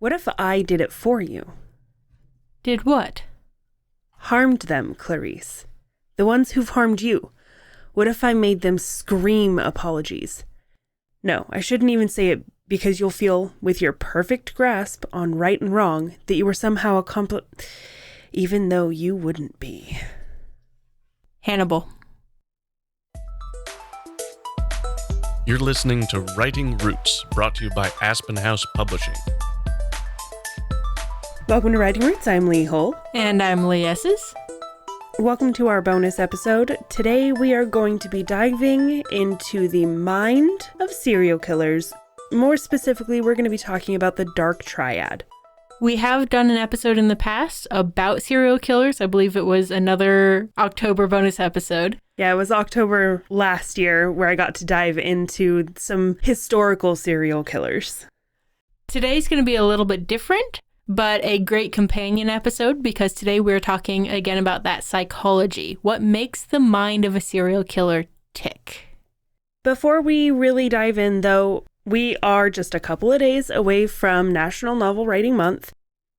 What if I did it for you? Did what? Harmed them, Clarice. The ones who've harmed you. What if I made them scream apologies? No, I shouldn't even say it because you'll feel, with your perfect grasp on right and wrong, that you were somehow even though you wouldn't be. Hannibal. You're listening to Writing Roots, brought to you by Aspen House Publishing. Welcome to Writing Roots. I'm Lee Hull. And I'm Lee Esses. Welcome to our bonus episode. Today we are going to be diving into the mind of serial killers. More specifically, we're going to be talking about the Dark Triad. We have done an episode in the past about serial killers. I believe it was another October bonus episode. Yeah, it was October last year where I got to dive into some historical serial killers. Today's going to be a little bit different, but a great companion episode because today we're talking again about that psychology. What makes the mind of a serial killer tick? Before we really dive in, though, we are just a couple of days away from National Novel Writing Month.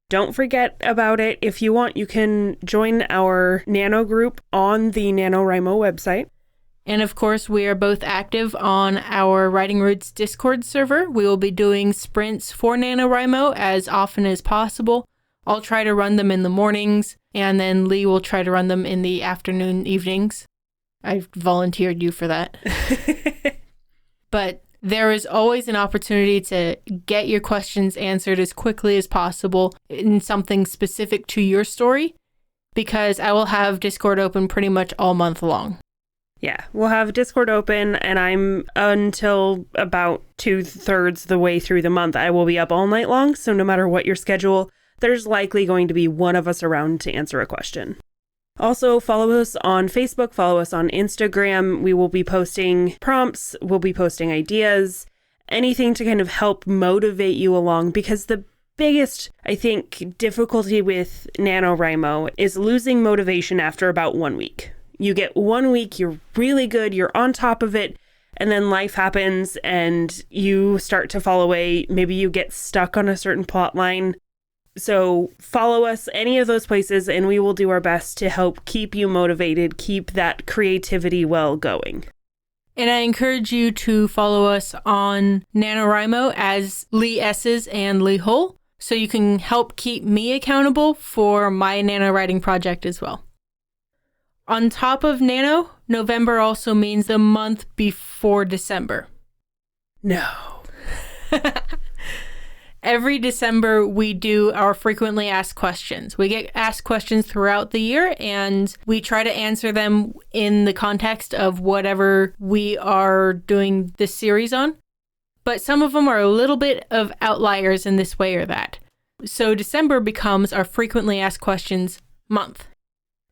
Don't forget about it. If you want, you can join our Nano group on the NaNoWriMo website. And of course, we are both active on our Writing Roots Discord server. We will be doing sprints for NaNoWriMo as often as possible. I'll try to run them in the mornings, and then Lee will try to run them in the afternoon, evenings. I've volunteered you for that. But there is always an opportunity to get your questions answered as quickly as possible in something specific to your story, because I will have Discord open pretty much all month long. Yeah, we'll have Discord open, and I'm until about 2/3 the way through the month. I will be up all night long, so no matter what your schedule, there's likely going to be one of us around to answer a question. Also, follow us on Facebook, follow us on Instagram. We will be posting prompts, we'll be posting ideas, anything to kind of help motivate you along, because the biggest, I think, difficulty with NaNoWriMo is losing motivation after about 1 week. You get 1 week, you're really good, you're on top of it, and then life happens and you start to fall away. Maybe you get stuck on a certain plot line. So follow us any of those places and we will do our best to help keep you motivated, keep that creativity well going. And I encourage you to follow us on NaNoWriMo as Lee Esses and Lee Hull, so you can help keep me accountable for my nano writing project as well. On top of Nano, November also means the month before December. No. Every December, we do our frequently asked questions. We get asked questions throughout the year, and we try to answer them in the context of whatever we are doing this series on. But some of them are a little bit of outliers in this way or that. So December becomes our frequently asked questions month.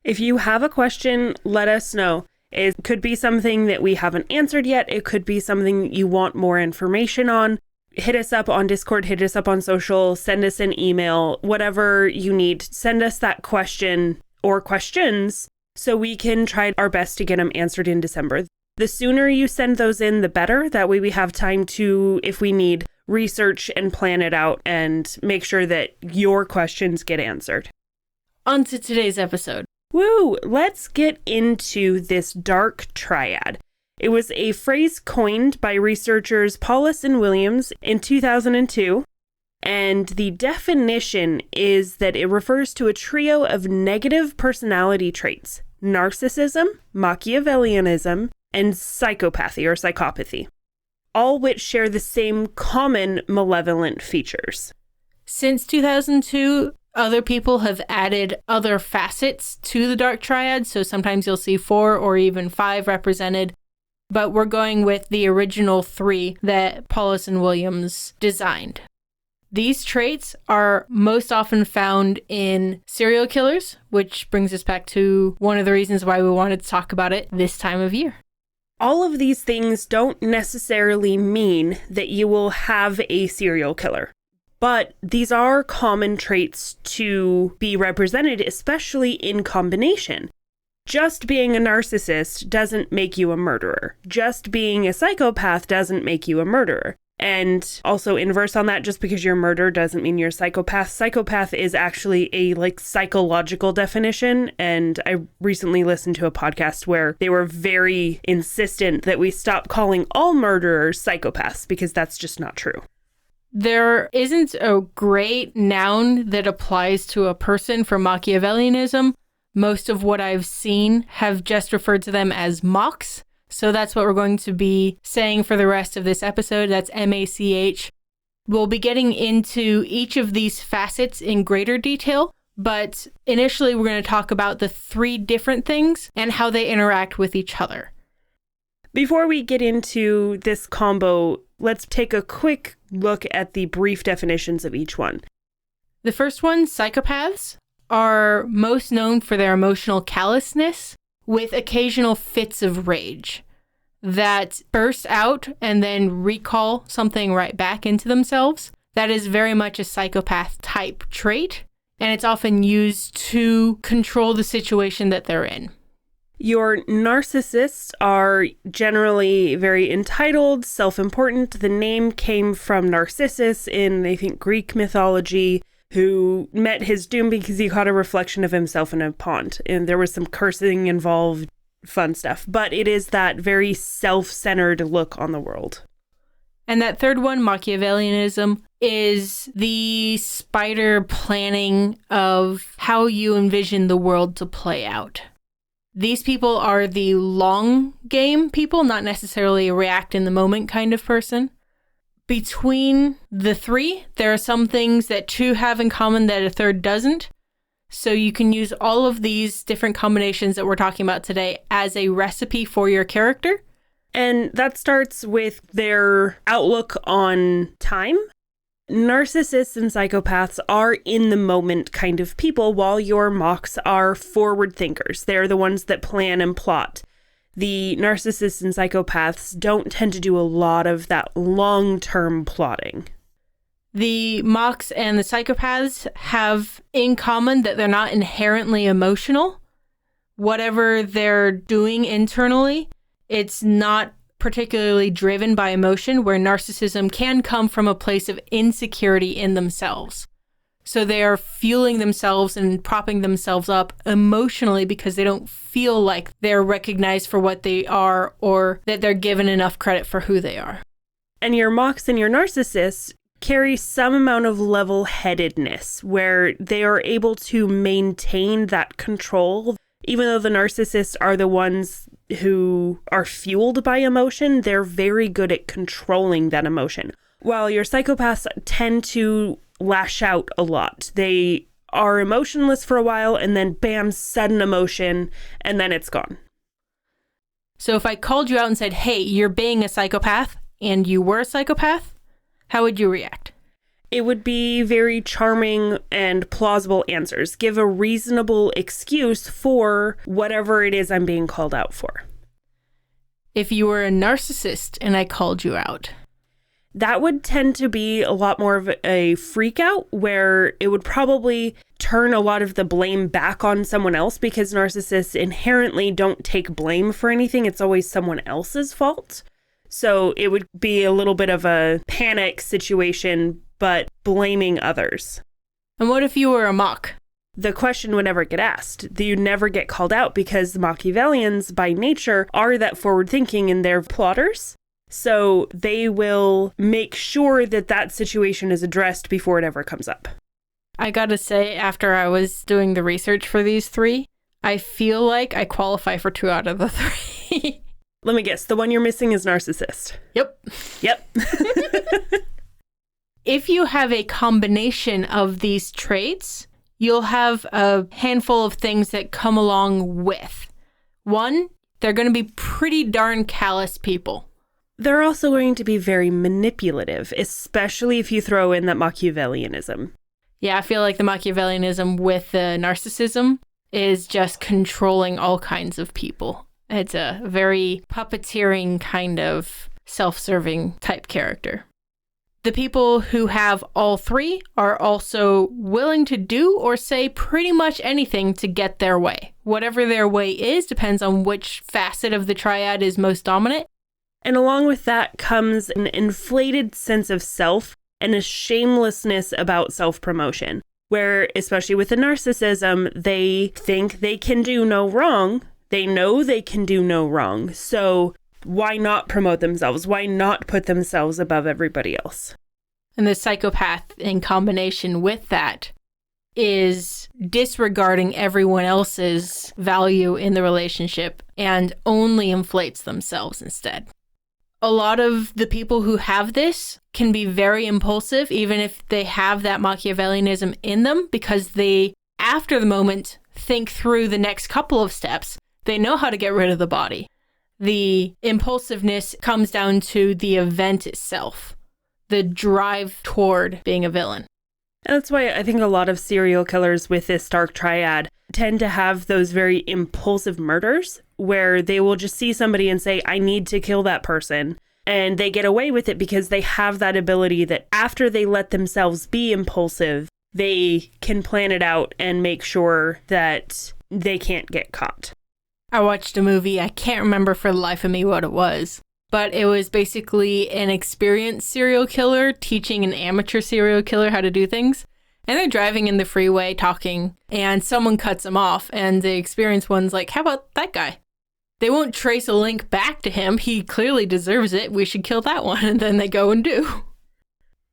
If you have a question, let us know. It could be something that we haven't answered yet. It could be something you want more information on. Hit us up on Discord, hit us up on social, send us an email, whatever you need. Send us that question or questions so we can try our best to get them answered in December. The sooner you send those in, the better. That way we have time to, if we need, research and plan it out and make sure that your questions get answered. On to today's episode. Woo! Let's get into this Dark Triad. It was a phrase coined by researchers Paulus and Williams in 2002, and the definition is that it refers to a trio of negative personality traits: narcissism, Machiavellianism, and psychopathy or psychopathy, all which share the same common malevolent features. Since 2002, other people have added other facets to the Dark Triad, so sometimes you'll see 4 or even 5 represented. But we're going with the original 3 that Paulus and Williams designed. These traits are most often found in serial killers, which brings us back to one of the reasons why we wanted to talk about it this time of year. All of these things don't necessarily mean that you will have a serial killer, but these are common traits to be represented, especially in combination. Just being a narcissist doesn't make you a murderer. Just being a psychopath doesn't make you a murderer. And also inverse on that, just because you're a murderer doesn't mean you're a psychopath. Psychopath is actually a psychological definition. And I recently listened to a podcast where they were very insistent that we stop calling all murderers psychopaths, because that's just not true. There isn't a great noun that applies to a person for Machiavellianism. Most of what I've seen have just referred to them as machs. So that's what we're going to be saying for the rest of this episode. That's MACH. We'll be getting into each of these facets in greater detail, but initially we're going to talk about the 3 different things and how they interact with each other. Before we get into this combo, let's take a quick look at the brief definitions of each one. The first one, psychopaths, are most known for their emotional callousness with occasional fits of rage that burst out and then recall something right back into themselves. That is very much a psychopath type trait, and it's often used to control the situation that they're in. Your narcissists are generally very entitled, self-important. The name came from Narcissus in, I think, Greek mythology, who met his doom because he caught a reflection of himself in a pond. And there was some cursing involved, fun stuff. But it is that very self-centered look on the world. And that third one, Machiavellianism, is the spider planning of how you envision the world to play out. These people are the long game people, not necessarily a react in the moment kind of person. Between the 3, there are some things that 2 have in common that a third doesn't. So you can use all of these different combinations that we're talking about today as a recipe for your character. And that starts with their outlook on time. Narcissists and psychopaths are in the moment kind of people, while your machs are forward thinkers. They're the ones that plan and plot. The narcissists and psychopaths don't tend to do a lot of that long-term plotting. The machs and the psychopaths have in common that they're not inherently emotional. Whatever they're doing internally, it's not particularly driven by emotion, where narcissism can come from a place of insecurity in themselves. So they are fueling themselves and propping themselves up emotionally because they don't feel like they're recognized for what they are or that they're given enough credit for who they are. And your machs and your narcissists carry some amount of level-headedness where they are able to maintain that control. Even though the narcissists are the ones who are fueled by emotion, they're very good at controlling that emotion. While your psychopaths tend to lash out a lot. They are emotionless for a while and then bam, sudden emotion, and then it's gone. So if I called you out and said, hey, you're being a psychopath, and you were a psychopath, how would you react? It would be very charming and plausible answers. Give a reasonable excuse for whatever it is I'm being called out for. If you were a narcissist and I called you out, that would tend to be a lot more of a freak out, where it would probably turn a lot of the blame back on someone else, because narcissists inherently don't take blame for anything. It's always someone else's fault. So it would be a little bit of a panic situation, but blaming others. And what if you were a mach? The question would never get asked. You never get called out, because the Machiavellians by nature are that forward thinking and they're plotters. So they will make sure that that situation is addressed before it ever comes up. I gotta say, after I was doing the research for these 3, I feel like I qualify for 2 out of the 3. Let me guess, the one you're missing is narcissist. Yep. If you have a combination of these traits, you'll have a handful of things that come along with. 1, they're going to be pretty darn callous people. They're also going to be very manipulative, especially if you throw in that Machiavellianism. Yeah, I feel like the Machiavellianism with the narcissism is just controlling all kinds of people. It's a very puppeteering kind of self-serving type character. The people who have all 3 are also willing to do or say pretty much anything to get their way. Whatever their way is depends on which facet of the triad is most dominant. And along with that comes an inflated sense of self and a shamelessness about self-promotion, where, especially with the narcissism, they think they can do no wrong. They know they can do no wrong. So why not promote themselves? Why not put themselves above everybody else? And the psychopath, in combination with that, is disregarding everyone else's value in the relationship and only inflates themselves instead. A lot of the people who have this can be very impulsive, even if they have that Machiavellianism in them, because they, after the moment, think through the next couple of steps. They know how to get rid of the body. The impulsiveness comes down to the event itself, the drive toward being a villain. And that's why I think a lot of serial killers with this Dark Triad tend to have those very impulsive murders where they will just see somebody and say, I need to kill that person. And they get away with it because they have that ability that after they let themselves be impulsive, they can plan it out and make sure that they can't get caught. I watched a movie, I can't remember for the life of me what it was, but it was basically an experienced serial killer teaching an amateur serial killer how to do things. And they're driving in the freeway talking, and someone cuts them off, and the experienced one's like, how about that guy? They won't trace a link back to him. He clearly deserves it. We should kill that one. And then they go and do.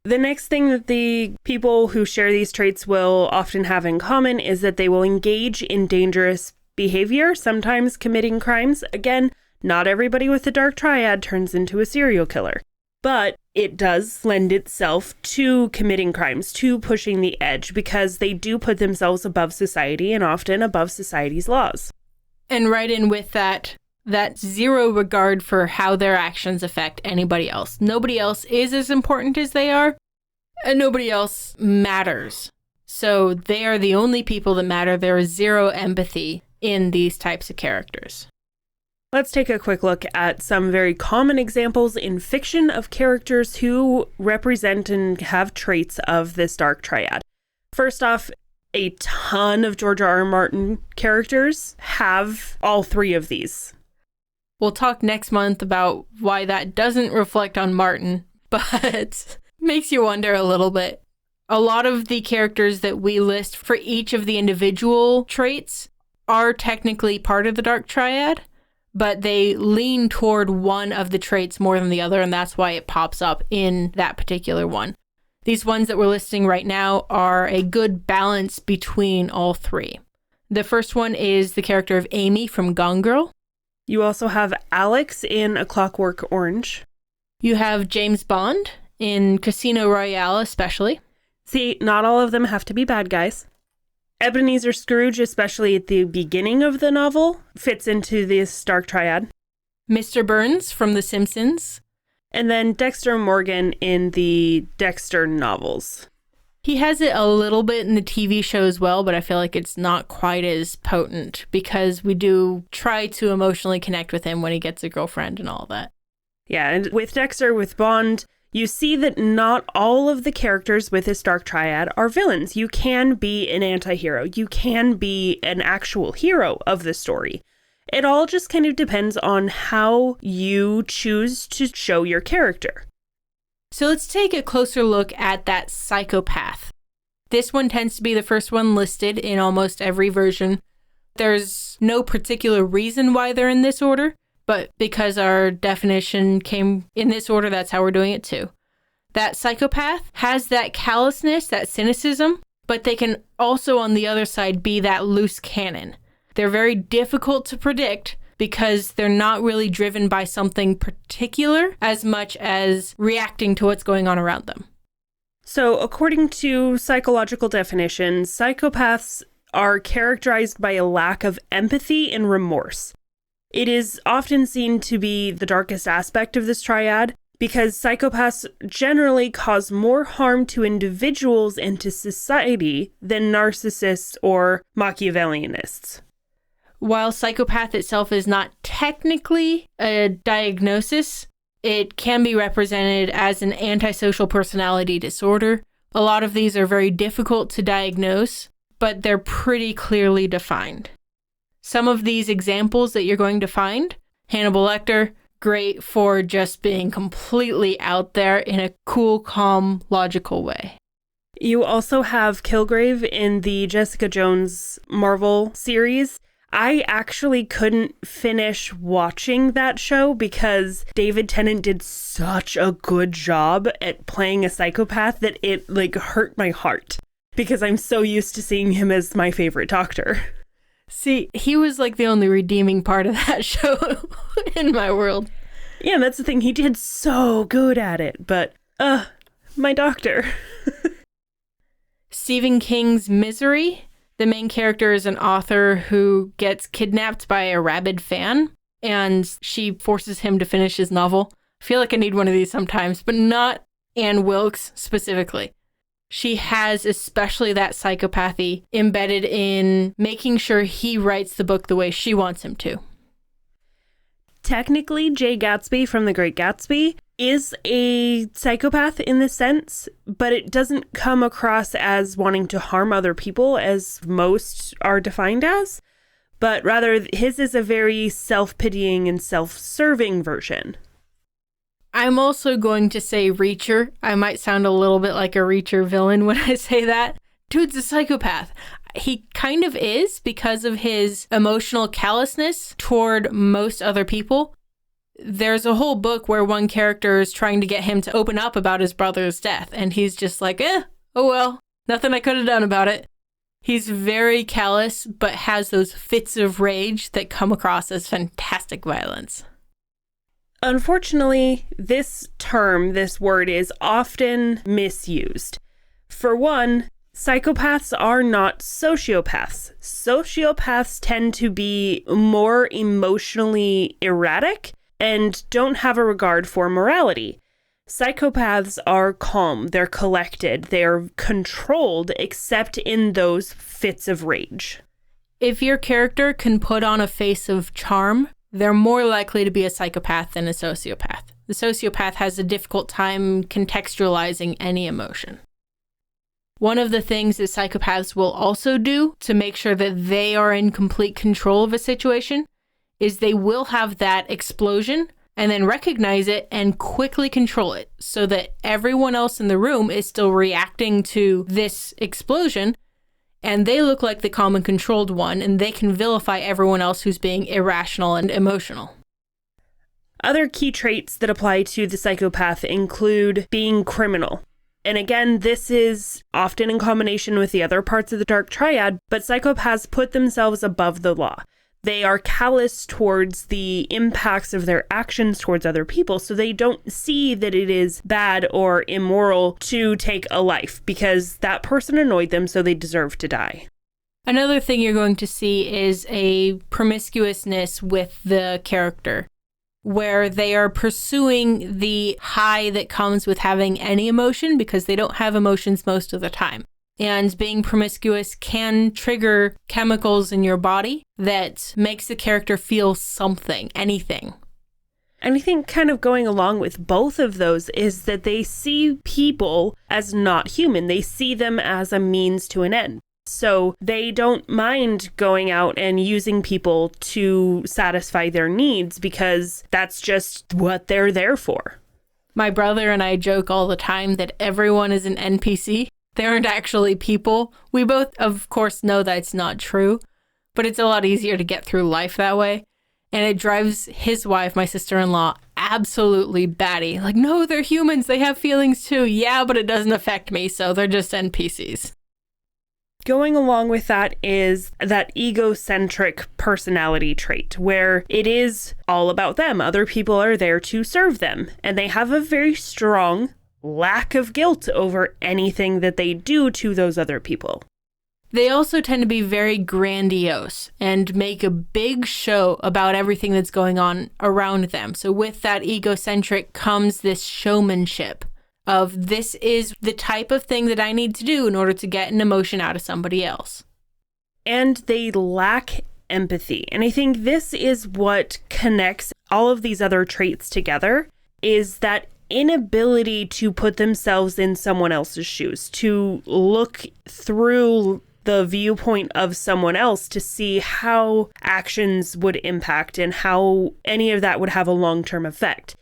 The next thing that the people who share these traits will often have in common is that they will engage in dangerous behavior, sometimes committing crimes. Again, not everybody with the Dark Triad turns into a serial killer, but it does lend itself to committing crimes, to pushing the edge, because they do put themselves above society and often above society's laws. And right in with that zero regard for how their actions affect anybody else. Nobody else is as important as they are, and nobody else matters. So they are the only people that matter. There is zero empathy in these types of characters. Let's take a quick look at some very common examples in fiction of characters who represent and have traits of this Dark Triad. First off, a ton of George R.R. Martin characters have all three of these. We'll talk next month about why that doesn't reflect on Martin, but makes you wonder a little bit. A lot of the characters that we list for each of the individual traits are technically part of the Dark Triad, but they lean toward one of the traits more than the other, and that's why it pops up in that particular one. These ones that we're listing right now are a good balance between all three. The first one is the character of Amy from Gone Girl. You also have Alex in A Clockwork Orange. You have James Bond in Casino Royale especially. See, not all of them have to be bad guys. Ebenezer Scrooge, especially at the beginning of the novel, fits into this Dark Triad. Mr. Burns from The Simpsons. And then Dexter Morgan in the Dexter novels. He has it a little bit in the TV show as well, but I feel like it's not quite as potent because we do try to emotionally connect with him when he gets a girlfriend and all that. Yeah, and with Dexter, with Bond, you see that not all of the characters with this Dark Triad are villains. You can be an anti-hero. You can be an actual hero of the story. It all just kind of depends on how you choose to show your character. So let's take a closer look at that psychopath. This one tends to be the first one listed in almost every version. There's no particular reason why they're in this order, but because our definition came in this order, that's how we're doing it too. That psychopath has that callousness, that cynicism, but they can also on the other side be that loose cannon. They're very difficult to predict because they're not really driven by something particular as much as reacting to what's going on around them. So according to psychological definitions, psychopaths are characterized by a lack of empathy and remorse. It is often seen to be the darkest aspect of this triad because psychopaths generally cause more harm to individuals and to society than narcissists or Machiavellianists. While psychopath itself is not technically a diagnosis, it can be represented as an antisocial personality disorder. A lot of these are very difficult to diagnose, but they're pretty clearly defined. Some of these examples that you're going to find: Hannibal Lecter, great for just being completely out there in a cool, calm, logical way. You also have Kilgrave in the Jessica Jones Marvel series. I actually couldn't finish watching that show because David Tennant did such a good job at playing a psychopath that it hurt my heart because I'm so used to seeing him as my favorite doctor. See, he was the only redeeming part of that show in my world. Yeah, that's the thing. He did so good at it, but, my doctor. Stephen King's Misery. The main character is an author who gets kidnapped by a rabid fan, and she forces him to finish his novel. I feel like I need one of these sometimes, but not Anne Wilkes specifically. She has especially that psychopathy embedded in making sure he writes the book the way she wants him to. Technically, Jay Gatsby from The Great Gatsby is a psychopath in this sense, but it doesn't come across as wanting to harm other people as most are defined as, but rather his is a very self-pitying and self-serving version. I'm also going to say Reacher. I might sound a little bit like a Reacher villain when I say that. Dude's a psychopath. He kind of is because of his emotional callousness toward most other people. There's a whole book where one character is trying to get him to open up about his brother's death, and he's just like, oh well, nothing I could have done about it. He's very callous, but has those fits of rage that come across as fantastic violence. Unfortunately, this word is often misused. For one, psychopaths are not sociopaths. Sociopaths tend to be more emotionally erratic and don't have a regard for morality. Psychopaths are calm, they're collected, they're controlled, except in those fits of rage. If your character can put on a face of charm, they're more likely to be a psychopath than a sociopath. The sociopath has a difficult time contextualizing any emotion. One of the things that psychopaths will also do to make sure that they are in complete control of a situation is they will have that explosion and then recognize it and quickly control it so that everyone else in the room is still reacting to this explosion and they look like the calm and controlled one and they can vilify everyone else who's being irrational and emotional. Other key traits that apply to the psychopath include being criminal. And again, this is often in combination with the other parts of the Dark Triad, but psychopaths put themselves above the law. They are callous towards the impacts of their actions towards other people, so they don't see that it is bad or immoral to take a life because that person annoyed them, so they deserve to die. Another thing you're going to see is a promiscuousness with the character, where they are pursuing the high that comes with having any emotion because they don't have emotions most of the time. And being promiscuous can trigger chemicals in your body that makes the character feel something, anything. And I think kind of going along with both of those is that they see people as not human. They see them as a means to an end. So they don't mind going out and using people to satisfy their needs because that's just what they're there for. My brother and I joke all the time that everyone is an NPC. They aren't actually people. We both, of course, know that it's not true, but it's a lot easier to get through life that way. And it drives his wife, my sister-in-law, absolutely batty. Like, no, they're humans. They have feelings too. Yeah, but it doesn't affect me, so they're just NPCs. Going along with that is that egocentric personality trait where it is all about them. Other people are there to serve them, and they have a very strong lack of guilt over anything that they do to those other people. They also tend to be very grandiose and make a big show about everything that's going on around them. So with that egocentric comes this showmanship of this is the type of thing that I need to do in order to get an emotion out of somebody else. And they lack empathy. And I think this is what connects all of these other traits together, is that inability to put themselves in someone else's shoes, to look through the viewpoint of someone else to see how actions would impact and how any of that would have a long-term effect.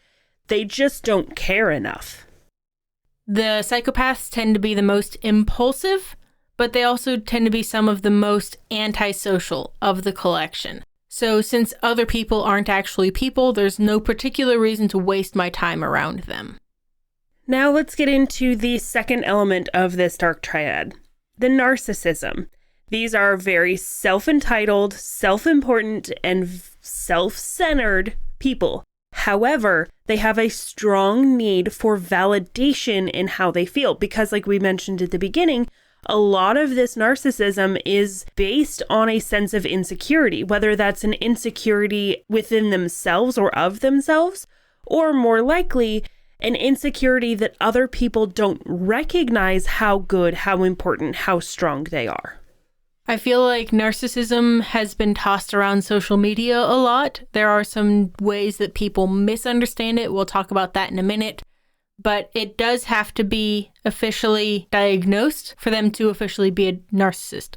They just don't care enough. The psychopaths tend to be the most impulsive, but they also tend to be some of the most antisocial of the collection. So since other people aren't actually people, there's no particular reason to waste my time around them. Now let's get into the second element of this dark triad, the narcissism. These are very self-entitled, self-important, and self-centered people. However, they have a strong need for validation in how they feel because, like we mentioned at the beginning, a lot of this narcissism is based on a sense of insecurity, whether that's an insecurity within themselves or of themselves, or more likely, an insecurity that other people don't recognize how good, how important, how strong they are. I feel like narcissism has been tossed around social media a lot. There are some ways that people misunderstand it. We'll talk about that in a minute. But it does have to be officially diagnosed for them to officially be a narcissist.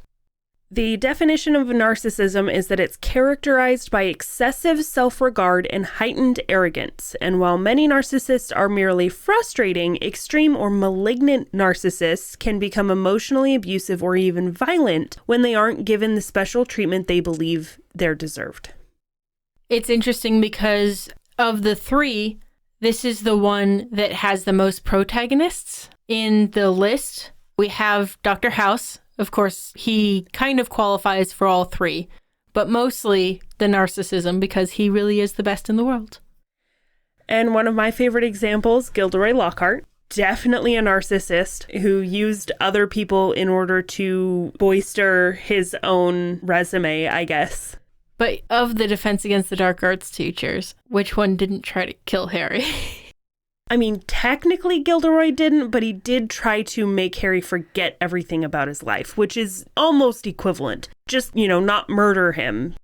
The definition of narcissism is that it's characterized by excessive self-regard and heightened arrogance. And while many narcissists are merely frustrating, extreme or malignant narcissists can become emotionally abusive or even violent when they aren't given the special treatment they believe they're deserved. It's interesting because of the three, this is the one that has the most protagonists. In the list, we have Dr. House. Of course, he kind of qualifies for all three, but mostly the narcissism because he really is the best in the world. And one of my favorite examples, Gilderoy Lockhart, definitely a narcissist who used other people in order to bolster his own resume, I guess. But of the Defense Against the Dark Arts teachers, which one didn't try to kill Harry? I mean, technically Gilderoy didn't, but he did try to make Harry forget everything about his life, which is almost equivalent. Just, not murder him.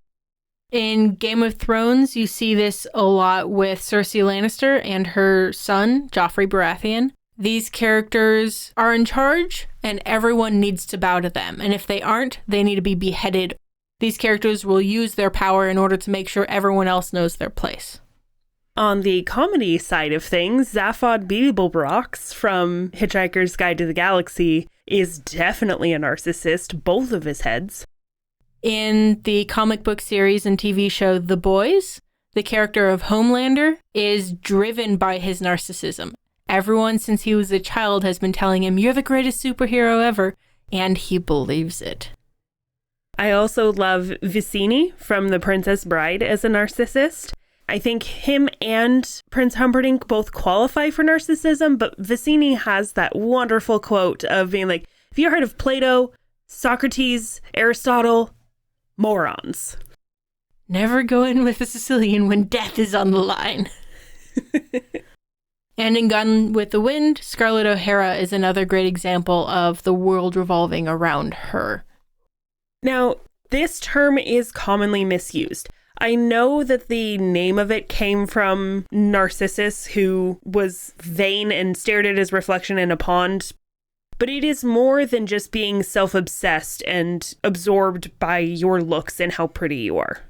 In Game of Thrones, you see this a lot with Cersei Lannister and her son, Joffrey Baratheon. These characters are in charge, and everyone needs to bow to them. And if they aren't, they need to be beheaded. These characters will use their power in order to make sure everyone else knows their place. On the comedy side of things, Zaphod Beeblebrox from Hitchhiker's Guide to the Galaxy is definitely a narcissist, both of his heads. In the comic book series and TV show The Boys, the character of Homelander is driven by his narcissism. Everyone since he was a child has been telling him, "You're the greatest superhero ever," and he believes it. I also love Vicini from The Princess Bride as a narcissist. I think him and Prince Humperdinck both qualify for narcissism, but Vicini has that wonderful quote of being like, "Have you heard of Plato, Socrates, Aristotle? Morons." Never go in with a Sicilian when death is on the line. And in Gone with the Wind, Scarlett O'Hara is another great example of the world revolving around her. Now, this term is commonly misused. I know that the name of it came from Narcissus, who was vain and stared at his reflection in a pond. But it is more than just being self-obsessed and absorbed by your looks and how pretty you are.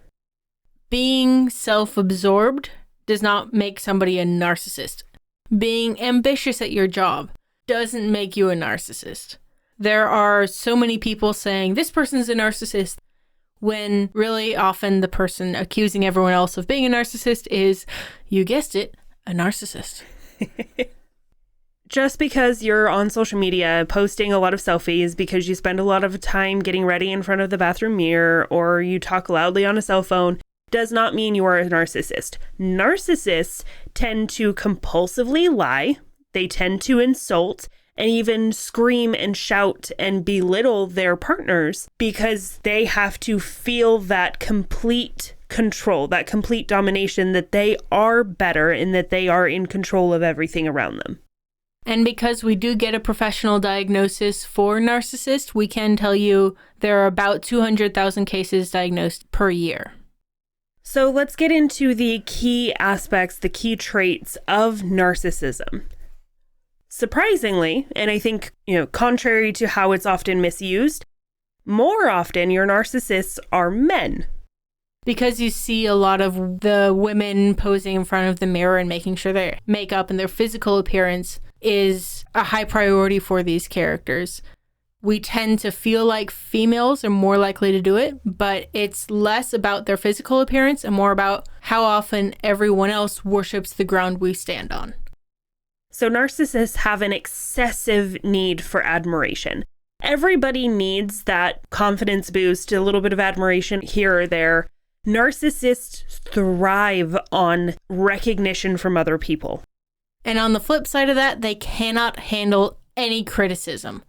Being self-absorbed does not make somebody a narcissist. Being ambitious at your job doesn't make you a narcissist. There are so many people saying, this person's a narcissist, when really often the person accusing everyone else of being a narcissist is, you guessed it, a narcissist. Just because you're on social media posting a lot of selfies because you spend a lot of time getting ready in front of the bathroom mirror or you talk loudly on a cell phone does not mean you are a narcissist. Narcissists tend to compulsively lie, they tend to insult, and even scream and shout and belittle their partners because they have to feel that complete control, that complete domination, that they are better and that they are in control of everything around them. And because we do get a professional diagnosis for narcissist, we can tell you there are about 200,000 cases diagnosed per year. So let's get into the key aspects, the key traits of narcissism. Surprisingly, and I think, contrary to how it's often misused, More often, your narcissists are men. Because you see a lot of the women posing in front of the mirror and making sure their makeup and their physical appearance is a high priority for these characters. We tend to feel like females are more likely to do it, but it's less about their physical appearance and more about how often everyone else worships the ground we stand on. So narcissists have an excessive need for admiration. Everybody needs that confidence boost, a little bit of admiration here or there. Narcissists thrive on recognition from other people. And on the flip side of that, they cannot handle any criticism.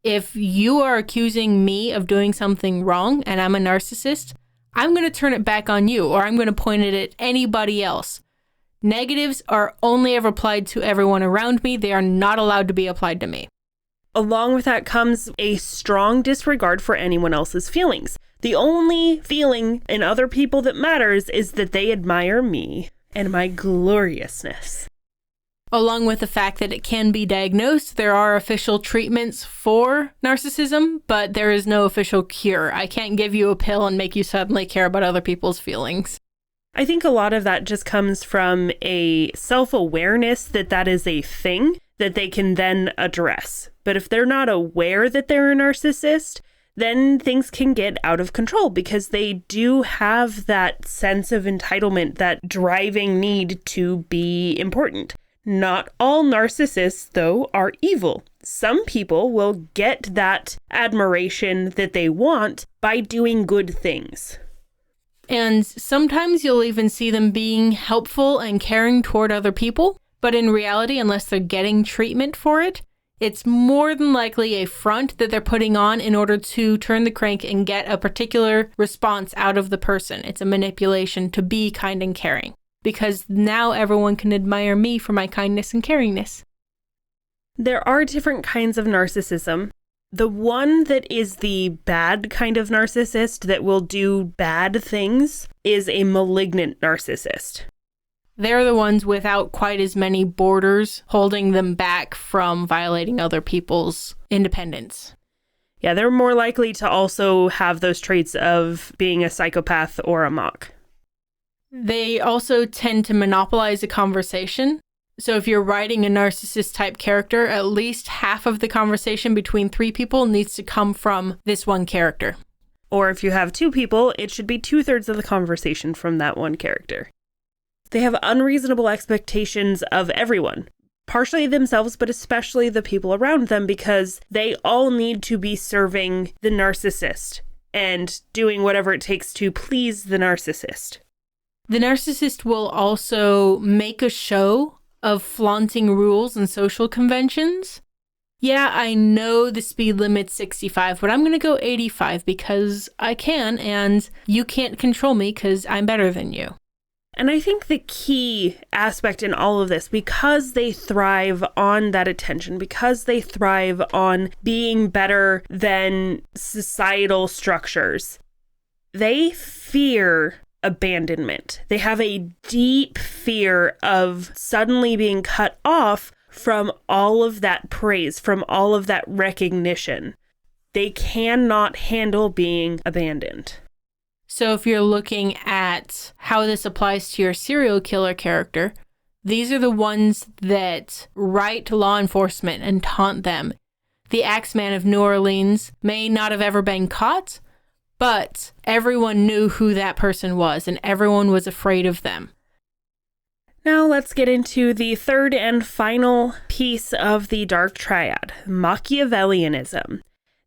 If you are accusing me of doing something wrong and I'm a narcissist, I'm going to turn it back on you, or I'm going to point it at anybody else. Negatives are only ever applied to everyone around me. They are not allowed to be applied to me. Along with that comes a strong disregard for anyone else's feelings. The only feeling in other people that matters is that they admire me and my gloriousness. Along with the fact that it can be diagnosed, there are official treatments for narcissism, but there is no official cure. I can't give you a pill and make you suddenly care about other people's feelings. I think a lot of that just comes from a self-awareness that that is a thing that they can then address. But if they're not aware that they're a narcissist, then things can get out of control because they do have that sense of entitlement, that driving need to be important. Not all narcissists, though, are evil. Some people will get that admiration that they want by doing good things. And sometimes you'll even see them being helpful and caring toward other people. But in reality, unless they're getting treatment for it, it's more than likely a front that they're putting on in order to turn the crank and get a particular response out of the person. It's a manipulation to be kind and caring. Because now everyone can admire me for my kindness and caringness. There are different kinds of narcissism. The one that is the bad kind of narcissist that will do bad things is a malignant narcissist. They're the ones without quite as many borders holding them back from violating other people's independence. Yeah, they're more likely to also have those traits of being a psychopath or a mock. They also tend to monopolize a conversation. So if you're writing a narcissist type character, at least half of the conversation between 3 people needs to come from this one character. Or if you have 2 people, it should be 2/3 of the conversation from that one character. They have unreasonable expectations of everyone, partially themselves, but especially the people around them, because they all need to be serving the narcissist and doing whatever it takes to please the narcissist. The narcissist will also make a show of flaunting rules and social conventions. Yeah, I know the speed limit's 65, but I'm going to go 85 because I can, and you can't control me because I'm better than you. And I think the key aspect in all of this, because they thrive on that attention, because they thrive on being better than societal structures, they fear abandonment. They have a deep fear of suddenly being cut off from all of that praise, from all of that recognition. They cannot handle being abandoned. So if you're looking at how this applies to your serial killer character, these are the ones that write law enforcement and taunt them. The Axeman of New Orleans may not have ever been caught, but everyone knew who that person was, and everyone was afraid of them. Now let's get into the third and final piece of the Dark Triad, Machiavellianism.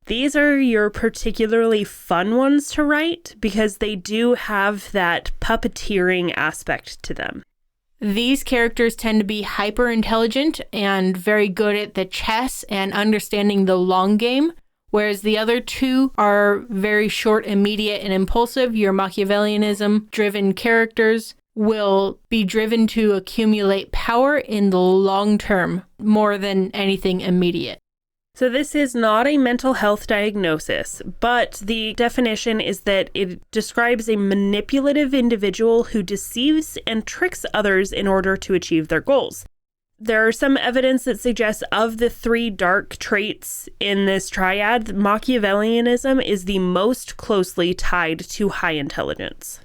These are your particularly fun ones to write because they do have that puppeteering aspect to them. These characters tend to be hyper intelligent and very good at the chess and understanding the long game, whereas the other 2 are very short, immediate, and impulsive. Your Machiavellianism-driven characters will be driven to accumulate power in the long term more than anything immediate. So this is not a mental health diagnosis, but the definition is that it describes a manipulative individual who deceives and tricks others in order to achieve their goals. There are some evidence that suggests of the 3 dark traits in this triad, Machiavellianism is the most closely tied to high intelligence.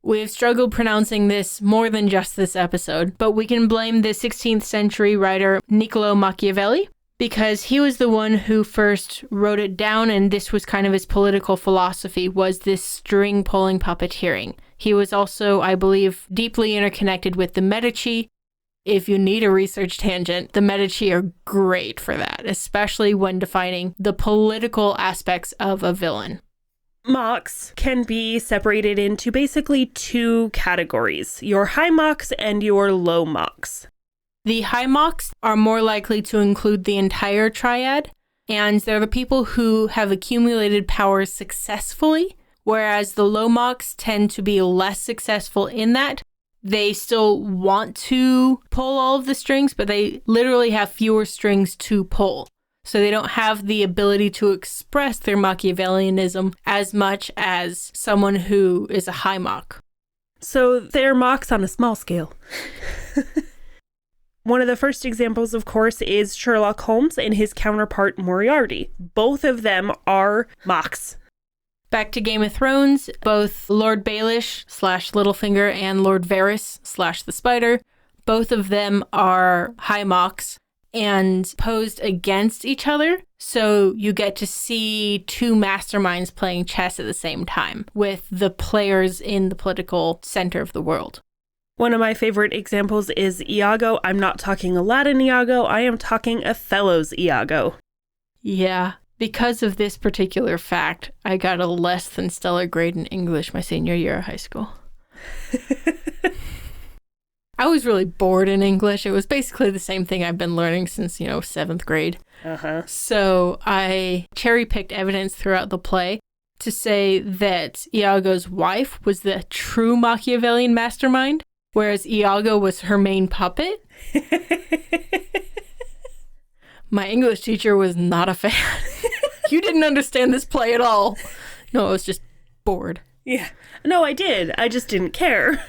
We have struggled pronouncing this more than just this episode, but we can blame the 16th century writer Niccolo Machiavelli, because he was the one who first wrote it down, and this was kind of his political philosophy, was this string-pulling puppeteering. He was also, I believe, deeply interconnected with the Medici. If you need a research tangent, the Medici are great for that, especially when defining the political aspects of a villain. Mocks can be separated into basically 2 categories, your high mocks and your low mocks. The high mocks are more likely to include the entire triad, and they're the people who have accumulated powers successfully, whereas the low mocks tend to be less successful in that. They still want to pull all of the strings, but they literally have fewer strings to pull. So they don't have the ability to express their Machiavellianism as much as someone who is a high mock. So they're mocks on a small scale. One of the first examples, of course, is Sherlock Holmes and his counterpart Moriarty. Both of them are mocks. Back to Game of Thrones, both Lord Baelish / Littlefinger and Lord Varys / the Spider, both of them are high mocks and posed against each other. So you get to see 2 masterminds playing chess at the same time with the players in the political center of the world. One of my favorite examples is Iago. I'm not talking Aladdin Iago, I am talking Othello's Iago. Yeah, because of this particular fact, I got a less than stellar grade in English my senior year of high school. I was really bored in English. It was basically the same thing I've been learning since, 7th grade. So I cherry-picked evidence throughout the play to say that Iago's wife was the true Machiavellian mastermind, whereas Iago was her main puppet. My English teacher was not a fan. You didn't understand this play at all. No, I was just bored. Yeah. No, I did. I just didn't care.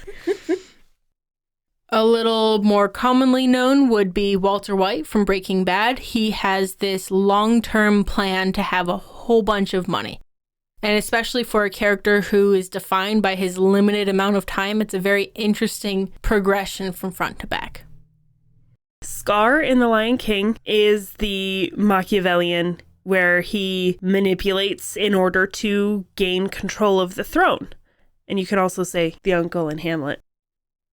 A little more commonly known would be Walter White from Breaking Bad. He has this long-term plan to have a whole bunch of money. And especially for a character who is defined by his limited amount of time, it's a very interesting progression from front to back. Scar in The Lion King is the Machiavellian, where he manipulates in order to gain control of the throne. And you can also say the uncle in Hamlet.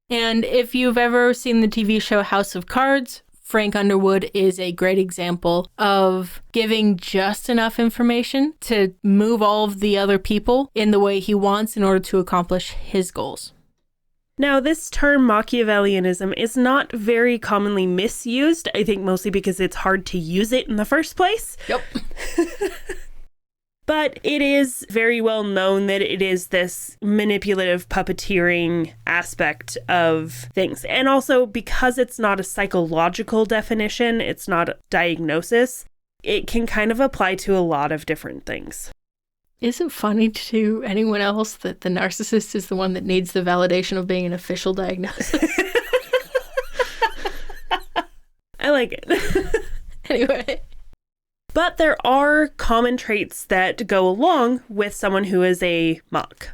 And if you've ever seen the TV show House of Cards, Frank Underwood is a great example of giving just enough information to move all of the other people in the way he wants in order to accomplish his goals. Now, this term Machiavellianism is not very commonly misused, I think mostly because it's hard to use it in the first place. Yep. But it is very well known that it is this manipulative puppeteering aspect of things. And also, because it's not a psychological definition, it's not a diagnosis, it can kind of apply to a lot of different things. Is it funny to anyone else that the narcissist is the one that needs the validation of being an official diagnosis? I like it. Anyway. But there are common traits that go along with someone who is a mock.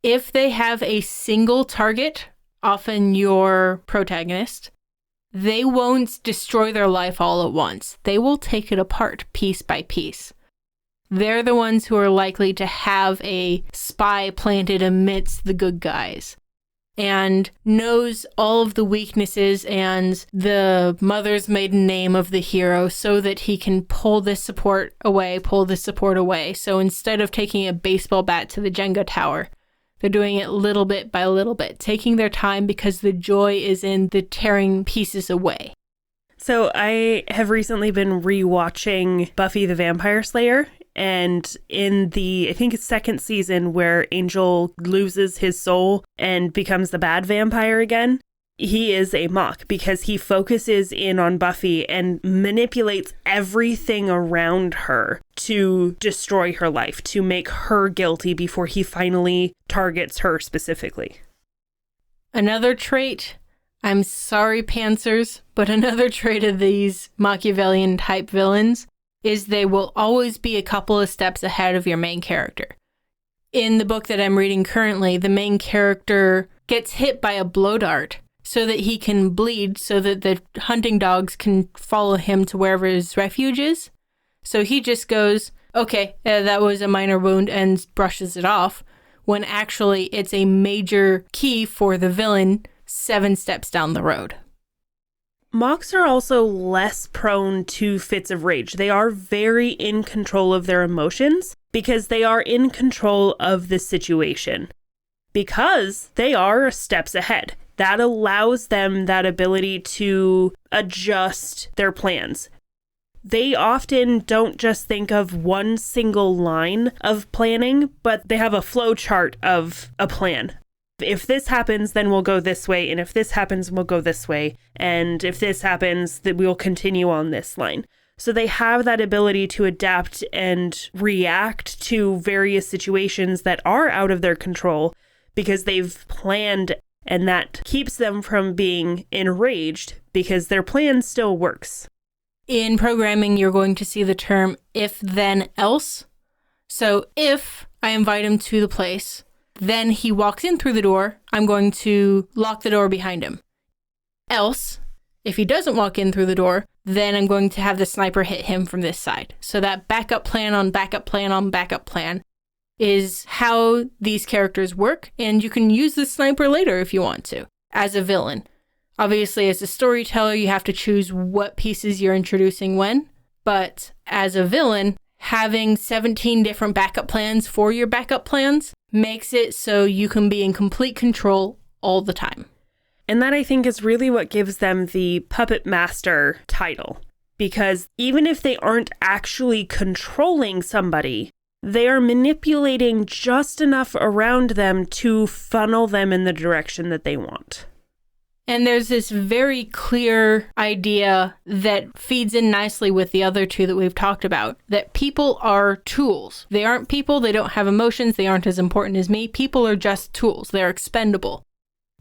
If they have a single target, often your protagonist, they won't destroy their life all at once. They will take it apart piece by piece. They're the ones who are likely to have a spy planted amidst the good guys and knows all of the weaknesses and the mother's maiden name of the hero so that he can pull this support away. So instead of taking a baseball bat to the Jenga tower, they're doing it little bit by little bit, taking their time because the joy is in the tearing pieces away. So I have recently been rewatching Buffy the Vampire Slayer. And in the, I think it's 2nd season where Angel loses his soul and becomes the bad vampire again, he is a mock because he focuses in on Buffy and manipulates everything around her to destroy her life, to make her guilty before he finally targets her specifically. Another trait, I'm sorry, pantsers, but another trait of these Machiavellian type villains is they will always be a couple of steps ahead of your main character. In the book that I'm reading currently, the main character gets hit by a blow dart so that he can bleed, so that the hunting dogs can follow him to wherever his refuge is. So he just goes, okay, that was a minor wound, and brushes it off, when actually it's a major key for the villain 7 steps down the road. Mocs are also less prone to fits of rage. They are very in control of their emotions because they are in control of the situation. Because they are steps ahead. That allows them that ability to adjust their plans. They often don't just think of one single line of planning, but they have a flow chart of a plan. If this happens, then we'll go this way. And if this happens, we'll go this way. And if this happens, then we'll continue on this line. So they have that ability to adapt and react to various situations that are out of their control because they've planned, and that keeps them from being enraged because their plan still works. In programming, you're going to see the term if, then, else. So if I invite him to the place, then he walks in through the door, I'm going to lock the door behind him. Else, if he doesn't walk in through the door, then I'm going to have the sniper hit him from this side. So that backup plan on backup plan on backup plan is how these characters work, and you can use the sniper later if you want to, as a villain. Obviously, as a storyteller, you have to choose what pieces you're introducing when, but as a villain, having 17 different backup plans for your backup plans makes it so you can be in complete control all the time. And that, I think, is really what gives them the puppet master title. Because even if they aren't actually controlling somebody, they are manipulating just enough around them to funnel them in the direction that they want. And there's this very clear idea that feeds in nicely with the other two that we've talked about, that people are tools. They aren't people, they don't have emotions, they aren't as important as me. People are just tools, they're expendable.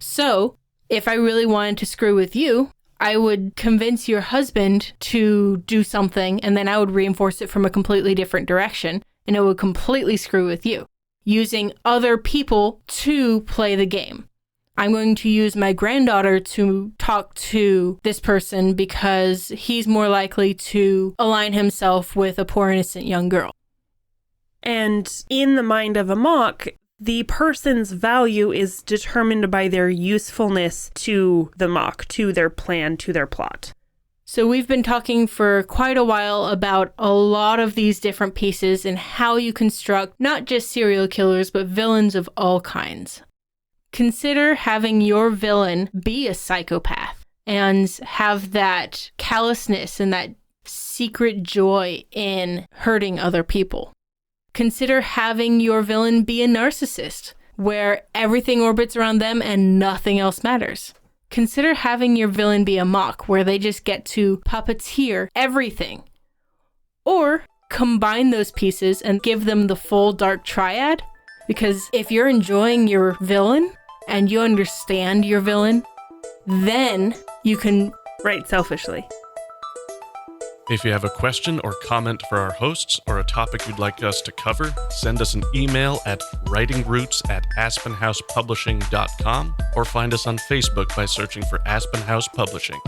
So, if I really wanted to screw with you, I would convince your husband to do something, and then I would reinforce it from a completely different direction, and it would completely screw with you, using other people to play the game. I'm going to use my granddaughter to talk to this person because he's more likely to align himself with a poor innocent young girl. And in the mind of a mock, the person's value is determined by their usefulness to the mock, to their plan, to their plot. So we've been talking for quite a while about a lot of these different pieces and how you construct not just serial killers, but villains of all kinds. Consider having your villain be a psychopath and have that callousness and that secret joy in hurting other people. Consider having your villain be a narcissist, where everything orbits around them and nothing else matters. Consider having your villain be a mock, where they just get to puppeteer everything. Or combine those pieces and give them the full Dark Triad, because if you're enjoying your villain, and you understand your villain, then you can write selfishly. If you have a question or comment for our hosts or a topic you'd like us to cover, send us an email at writingroots@aspenhousepublishing.com or find us on Facebook by searching for Aspen House Publishing.